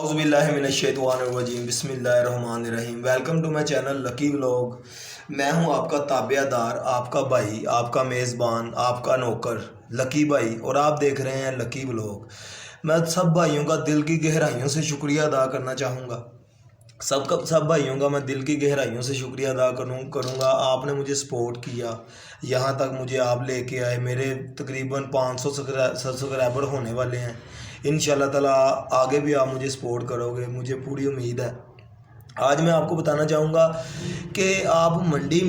औज़ुबिल्लाहिमिनश्शैतानिर्रजीम बिस्मिल्लाहिर्रहमानिर्रहीम। Welcome to my channel Lucky Vlog. मैं हूं आपका ताबेदार, आपका भाई, आपका मेज़बान, आपका नौकर लकी भाई, और आप देख रहे हैं लकी व्लॉग। मैं सब भाइयों का दिल की गहराइयों से शुक्रिया अदा करना चाहूँगा। सब भाइयों का मैं दिल की गहराइयों से शुक्रिया अदा करूँगा। आपने मुझे सपोर्ट किया, यहाँ तक मुझे आप लेके आए। मेरे तकरीबन 500 सब्सक्राइबर होने वाले हैं। इंशाल्लाह ताला आगे भी आप मुझे सपोर्ट करोगे, मुझे पूरी उम्मीद है। आज मैं आपको बताना चाहूँगा कि आप मंडी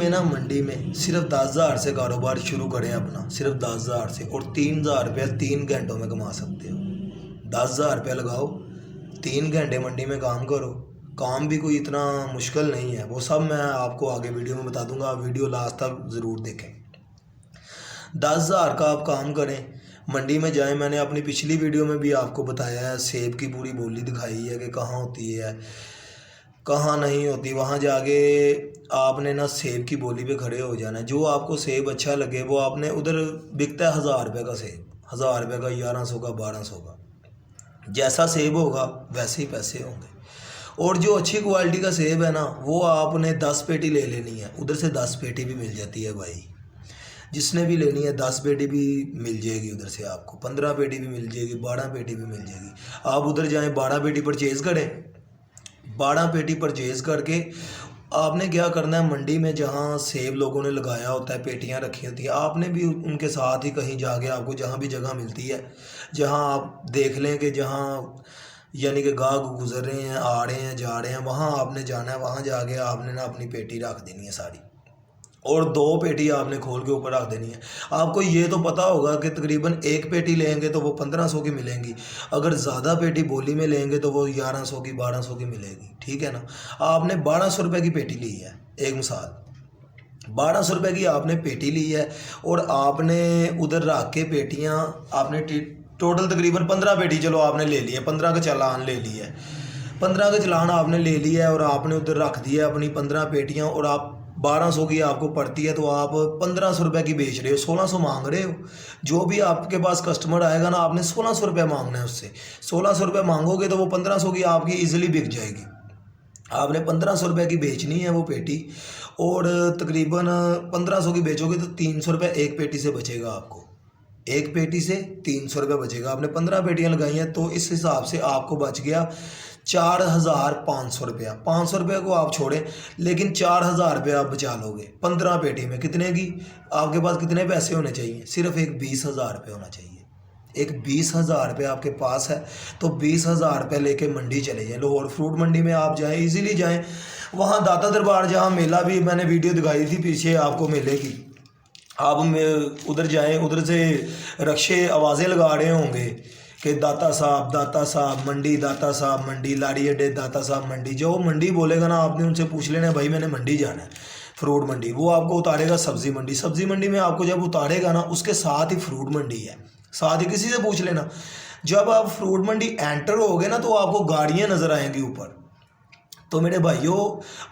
में सिर्फ 10,000 से कारोबार शुरू करें अपना, सिर्फ 10,000 से, और 3,000 रुपया 3 घंटों में कमा सकते हो। 10,000 रुपया लगाओ, 3 घंटे मंडी में काम करो। काम भी कोई इतना मुश्किल नहीं है, वो सब मैं आपको आगे वीडियो में बता दूंगा। आप वीडियो लास्ट तक ज़रूर देखें। 10,000 का आप काम करें, मंडी में जाएं। मैंने अपनी पिछली वीडियो में भी आपको बताया है, सेब की पूरी बोली दिखाई है कि कहाँ होती है कहाँ नहीं होती। वहाँ जाके आपने ना सेब की बोली पे खड़े हो जाना है। जो आपको सेब अच्छा लगे वो आपने, उधर बिकता है 1,000 रुपये का सेब, 1,000 रुपये का, 1,100 का, 1,200 का। जैसा सेब होगा वैसे ही पैसे होंगे। और जो अच्छी क्वालिटी का सेब है ना, वो आपने 10 पेटी ले लेनी है। उधर से 10 पेटी भी मिल जाती है भाई, जिसने भी लेनी है 10 पेटी भी मिल जाएगी उधर से आपको, 15 पेटी भी मिल जाएगी, 12 पेटी भी मिल जाएगी। आप उधर जाएं, 12 पेटी परचेज़ करें। 12 पेटी परचेज़ करके आपने क्या करना है, मंडी में जहाँ सेब लोगों ने लगाया होता है, पेटियाँ रखी होती है, आपने भी उनके साथ ही कहीं जाके, आपको जहाँ भी जगह मिलती है, जहाँ आप देख लें कि जहाँ यानी कि गाहक गुजर रहे हैं, आ रहे हैं, जा रहे हैं, वहाँ आपने जाना है। वहाँ जाके आपने ना अपनी पेटी रख देनी है सारी, और 2 पेटी आपने खोल के ऊपर रख देनी है। आपको ये तो पता होगा कि तकरीबन 1 पेटी लेंगे तो वो 1,500 की मिलेंगी। अगर ज़्यादा पेटी बोली में लेंगे तो वो 1,100 की, 1,200 की मिलेगी। ठीक है ना। आपने 1,200 रुपये की पेटी ली है, एक मिसाल 1,200 रुपये की आपने पेटी ली है, और आपने उधर रख के पेटियाँ आपने टोटल तकरीबन 15 पेटी, चलो आपने ले ली है, 15 का चालान ले लिया है, 15 का चालान आपने ले लिया है, और आपने उधर रख दिया अपनी 15 पेटियाँ, और आप 1,200 की आपको पड़ती है, तो आप 1,500 रुपये की बेच रहे हो, 1,600 मांग रहे हो। जो भी आपके पास कस्टमर आएगा ना, आपने 1,600 रुपये मांगना है उससे। 1,600 रुपये मांगोगे तो वो 1,500 की आपकी ईजिली बिक जाएगी। आपने 1,500 रुपये की बेचनी है वो पेटी, और तकरीबन 1,500 की बेचोगे तो 300 रुपये एक पेटी से बचेगा आपको। एक पेटी से 300 रुपये बचेगा। आपने 15 पेटियाँ लगाई हैं, तो इस हिसाब से आपको बच गया 4,500 रुपया। 500 रुपये को आप छोड़ें, लेकिन 4,000 रुपये आप बचा लोगे 15 पेटी में। कितने की? आपके पास कितने पैसे होने चाहिए? सिर्फ एक 20,000 रुपये होना चाहिए। एक 20,000 रुपये आपके पास है, तो 20,000 रुपये लेके मंडी चले जाएँ। लाहौर फ्रूट मंडी में आप जाएँ, इजीली जाएँ। वहाँ दाता दरबार, जहाँ मेला भी मैंने वीडियो दिखाई थी पीछे आपको मेले की, आप उधर जाएं। उधर से रक्शे आवाज़ें लगा रहे होंगे कि दाता साहब मंडी, दाता साहब मंडी, लाड़ी अड्डे दाता साहब मंडी। जो मंडी बोलेगा ना, आपने उनसे पूछ लेना है, भाई मैंने मंडी जाना है, फ्रूट मंडी। वो आपको उतारेगा सब्ज़ी मंडी। सब्ज़ी मंडी में आपको जब उतारेगा ना, उसके साथ ही फ्रूट मंडी है, साथ ही। किसी से पूछ लेना। जब आप फ्रूट मंडी एंटर होगे ना, तो आपको गाड़ियाँ नज़र आएंगी ऊपर। तो मेरे भाइयों,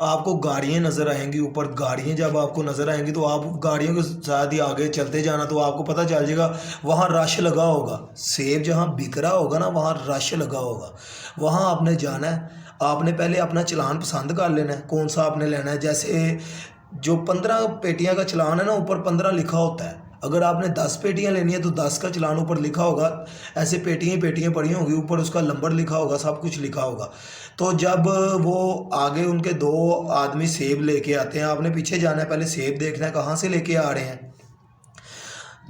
आपको गाड़ियाँ नज़र आएंगी ऊपर। गाड़ियाँ जब आपको नज़र आएंगी, तो आप गाड़ियों के साथ ही आगे चलते जाना, तो आपको पता चल जाएगा वहाँ रश लगा होगा। सेब जहाँ बिक रहा होगा ना, वहाँ रश लगा होगा। वहाँ आपने जाना है। आपने पहले अपना चालान पसंद कर लेना है, कौन सा आपने लेना है। जैसे जो 15 पेटियाँ का चालान है ना, ऊपर 15 लिखा होता है। अगर आपने 10 पेटियाँ लेनी है तो 10 का चालान ऊपर लिखा होगा। ऐसे पेटियाँ पड़ी होंगी, ऊपर उसका नंबर लिखा होगा, सब कुछ लिखा होगा। तो जब वो आगे उनके 2 आदमी सेब लेके आते हैं, आपने पीछे जाना है, पहले सेब देखना है कहाँ से लेके आ रहे हैं।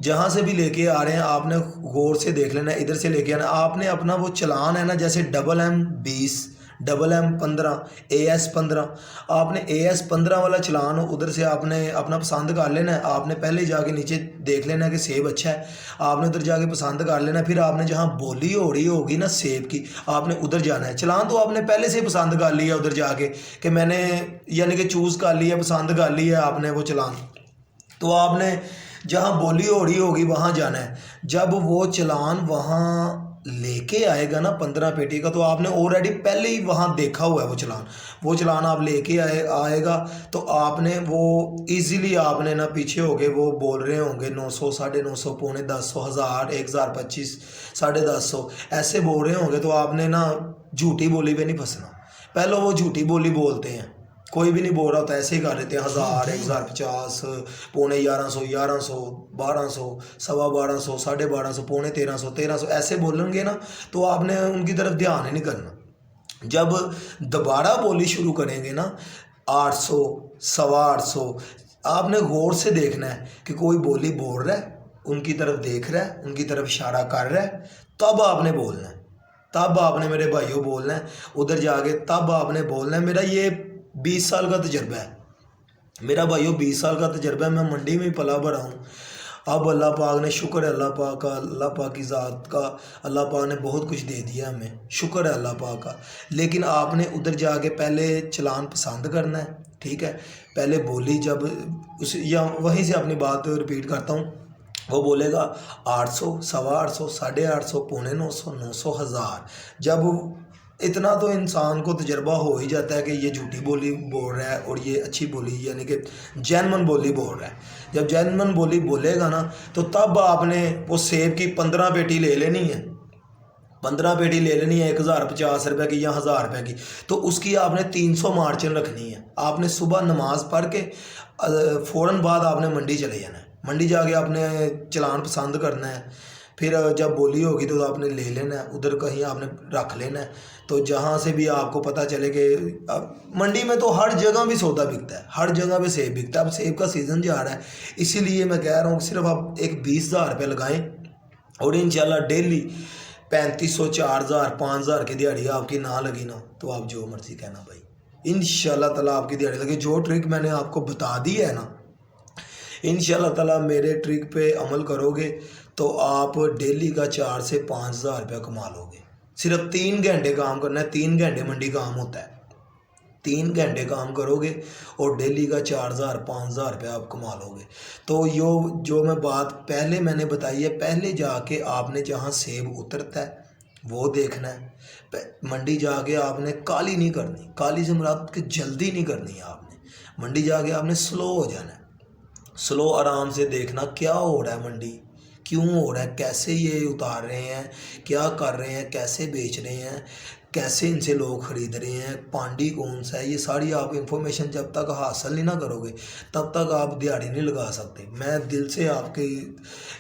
जहाँ से भी लेके आ रहे हैं आपने गौर से देख लेना है, इधर से लेके आना। आपने अपना वो चालान है ना, जैसे MM 20, MM 15, AS 15, आपने AS 15 वाला चालान उधर से आपने अपना पसंद कर लेना है। आपने पहले जाके नीचे देख लेना है कि सेब अच्छा है, आपने उधर जाके पसंद कर लेना है। फिर आपने जहाँ बोली हो रही होगी ना सेब की, आपने उधर जाना है। चालान तो आपने पहले से पसंद कर लिया उधर जाके, कि मैंने यानी कि चूज़ कर लिया, पसंद कर लिया आपने वो चालान। तो आपने जहाँ बोली हो रही होगी वहाँ जाना है। जब वो चालान वहाँ लेके आएगा ना 15 पेटी का, तो आपने ऑलरेडी पहले ही वहाँ देखा हुआ है वो चालान आप लेके आएगा। तो आपने वो इजीली आपने ना पीछे होके वो बोल रहे होंगे 900, 950, पौने 10, 1,000, 1,025, 1050 ऐसे बोल रहे होंगे। तो आपने ना झूठी बोली पे नहीं फंसना। पहले वो झूठी बोली बोलते हैं, कोई भी नहीं बोल रहा होता, ऐसे ही कर लेते हैं 1000, 1050, पौने 1100, 1100, 1200, 12.25, 12.5, पौने 1300, 1300 ऐसे बोलेंगे ना तो आपने उनकी तरफ ध्यान ही नहीं करना। जब दोबारा बोली शुरू करेंगे ना 800, 850, आपने गौर से देखना है कि कोई बोली बोल रहा है, उनकी तरफ देख रहा है, उनकी तरफ इशारा कर रहा है, तब आपने बोलना है, तब आपने मेरे भाइयों बोलना है। उधर जाके तब आपने बोलना है। मेरा ये 20 साल का तजर्बा है, मेरा भाइयों 20 साल का तजर्बा है। मैं मंडी में ही पला भरा हूँ। अब अल्लाह पाक ने, शुक्र है अल्लाह पाक का, अल्लाह पाक की ज़ात का, अल्लाह पाक ने बहुत कुछ दे दिया हमें, शुक्र है अल्लाह पाक का। लेकिन आपने उधर जाके पहले चलान पसंद करना है, ठीक है। पहले बोली जब उस, या वहीं से अपनी बात रिपीट करता हूँ, वो बोलेगा 800, 850, 850, पौने 900, 900, 1000। जब इतना तो इंसान को तजर्बा हो ही जाता है कि ये झूठी बोली बोल रहा है और ये अच्छी बोली यानी कि जेन्युइन बोली बोल रहा है। जब जेन्युइन बोली बोलेगा ना तो तब आपने वो सेब की 15 पेटी ले लेनी है, 15 पेटी ले लेनी है 1050 रुपये की या 1000 रुपये की। तो उसकी आपने 300 मार्जिन रखनी है। आपने सुबह नमाज पढ़ के फ़ौरन बाद आपने मंडी चले जाना है। मंडी जाके आपने चलान पसंद करना है, फिर जब बोली होगी तो आपने ले लेना है, उधर कहीं आपने रख लेना है। तो जहाँ से भी आपको पता चले कि मंडी में तो हर जगह भी सौदा बिकता है, हर जगह पे सेब बिकता है। अब सेब का सीज़न जा रहा है, इसीलिए मैं कह रहा हूँ सिर्फ आप एक 20,000 रुपये लगाएँ और इंशाल्लाह डेली 3500, 4000, 5000 की दिहाड़ी आपकी ना लगी ना तो आप जो मर्ज़ी कहना भाई, इंशाल्लाह ताला आपकी दिहाड़ी लगी। जो ट्रिक मैंने आपको बता दी है ना, इंशाल्लाह ताला मेरे ट्रिक पे अमल करोगे तो आप डेली का 4 से 5,000 रुपया कमा लोगे। सिर्फ 3 घंटे काम करना है, 3 घंटे मंडी काम होता है, 3 घंटे काम करोगे और डेली का 4,000, 5,000 रुपया आप कमा लोगे। तो जो मैं बात पहले मैंने बताई है, पहले जाके आपने जहाँ सेब उतरता है वो देखना है। मंडी जाके आपने काली नहीं करनी, काली से मुराद कि जल्दी नहीं करनी है आपने। मंडी जाके आपने स्लो हो जाना है, स्लो आराम से देखना क्या हो रहा है मंडी, क्यों हो रहा है, कैसे ये उतार रहे हैं, क्या कर रहे हैं, कैसे बेच रहे हैं, कैसे इनसे लोग ख़रीद रहे हैं, पांडी कौन सा है, ये सारी आप इंफॉर्मेशन जब तक हासिल नहीं ना करोगे तब तक आप दिहाड़ी नहीं लगा सकते। मैं दिल से आपके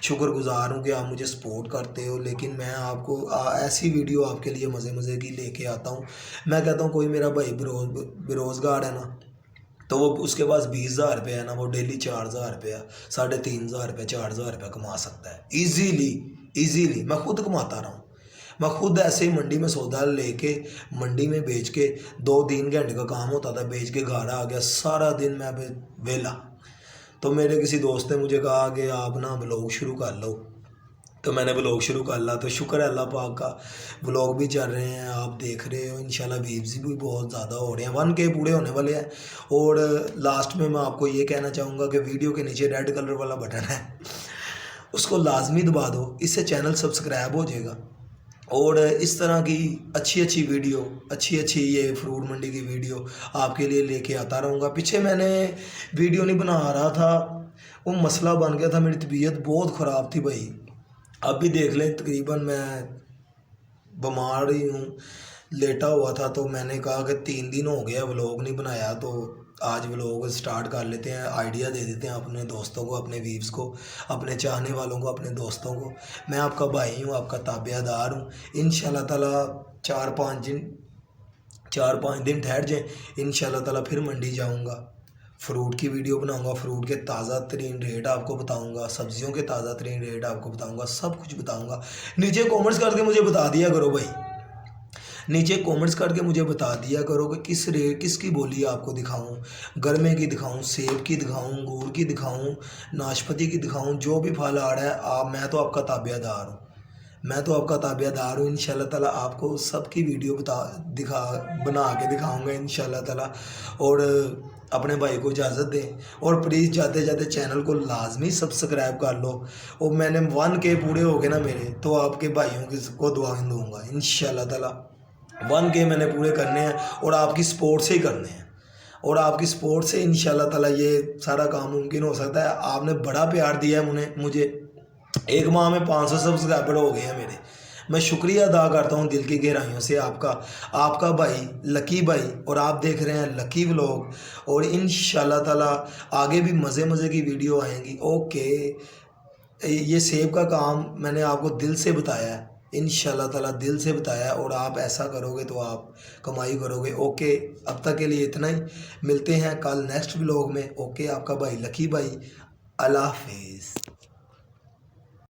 शुक्रगुजार हूँ कि आप मुझे सपोर्ट करते हो, लेकिन मैं आपको ऐसी वीडियो आपके लिए मज़े मज़े की लेके आता हूँ। मैं कहता हूँ कोई मेरा भाई बेरोज़गार है ना, तो वो उसके पास 20,000 रुपये है ना, वो डेली 4,000 रुपया, 3,500 रुपये, 4,000 रुपये कमा सकता है ईज़िली। मैं खुद कमाता रहा हूँ, मैं खुद ऐसे ही मंडी में सौदा लेके मंडी में बेच के 2-3 घंटे का काम होता था, बेच के घर आ गया, सारा दिन मैं वेला। तो मेरे किसी दोस्त ने मुझे कहा कि आप ना ब्लॉग शुरू कर लो, तो मैंने ब्लॉग शुरू कर ला। तो शुक्र है अल्लाह पाक का, ब्लॉग भी चल रहे हैं, आप देख रहे हो, इंशाल्लाह व्यूज़ भी बहुत ज़्यादा हो रहे हैं, 1K पूरे होने वाले हैं। और लास्ट में मैं आपको ये कहना चाहूँगा कि वीडियो के नीचे रेड कलर वाला बटन है, उसको लाजमी दबा दो, इससे चैनल सब्सक्राइब हो जाएगा। और इस तरह की अच्छी वीडियो, अच्छी ये फ्रूट मंडी की वीडियो आपके लिए लेके आता रहूँगा। पीछे मैंने वीडियो नहीं बना रहा था, वो मसला बन गया था, मेरी तबीयत बहुत ख़राब थी भाई। अब भी देख लें, तकरीबन मैं बीमार ही हूँ, लेटा हुआ था। तो मैंने कहा कि 3 दिन हो गया व्लॉग नहीं बनाया, तो आज व्लॉग स्टार्ट कर लेते हैं, आइडिया दे देते हैं अपने दोस्तों को, अपने व्यूज़ को, अपने चाहने वालों को, अपने दोस्तों को। मैं आपका भाई हूँ, आपका ताबेदार हूँ। इंशाल्लाह ताला 4-5 दिन ठहर जाएँ, इंशाल्लाह ताला फिर मंडी जाऊँगा, फ्रूट की वीडियो बनाऊंगा, फ्रूट के ताज़ा तरीन रेट आपको बताऊंगा, सब्जियों के ताज़ा तरीन रेट आपको बताऊंगा, सब कुछ बताऊंगा। नीचे कमेंट्स करके मुझे बता दिया करो भाई, नीचे कमेंट्स करके मुझे बता दिया करो कि किस रेट, किसकी बोली आपको दिखाऊं, गरमे की दिखाऊं, सेब की दिखाऊं, अंगूर की दिखाऊं, नाशपाती की दिखाऊं, जो भी फल आ रहा है मैं तो आपका ताबेदार हूँ, मैं तो आपका ताबेदार हूँ। इंशाल्लाह ताला आपको सबकी वीडियो बना के दिखाऊंगा इंशाल्लाह ताला। और अपने भाई को इजाज़त दें और प्लीज़ जाते जाते चैनल को लाजमी सब्सक्राइब कर लो। और मैंने 1K पूरे हो गए ना मेरे, तो आपके भाइयों को दुआएं दूँगा इंशाल्लाह ताला। 1K मैंने पूरे करने हैं और आपकी सपोर्ट से ही करने हैं, और आपकी सपोर्ट से इंशाल्लाह ताला ये सारा काम मुमकिन हो सकता है। आपने बड़ा प्यार दिया है मुझे, 1 माह में 500 सब्सक्राइबर हो गए हैं मेरे। میں شکریہ ادا کرتا ہوں دل کی گہرائیوں سے آپ کا بھائی لکی بھائی، اور آپ دیکھ رہے ہیں لکی ولاگ، اور انشاءاللہ تعالی آگے بھی مزے کی ویڈیو آئیں گی۔ اوکے، یہ سیب کا کام میں نے آپ کو دل سے بتایا ہے، انشاءاللہ تعالی دل سے بتایا ہے، اور آپ ایسا کرو گے تو آپ کمائی کرو گے۔ اوکے، اب تک کے لیے اتنا ہی، ملتے ہیں کل نیکسٹ ولاگ میں۔ اوکے، آپ کا بھائی لکی بھائی، اللہ حافظ۔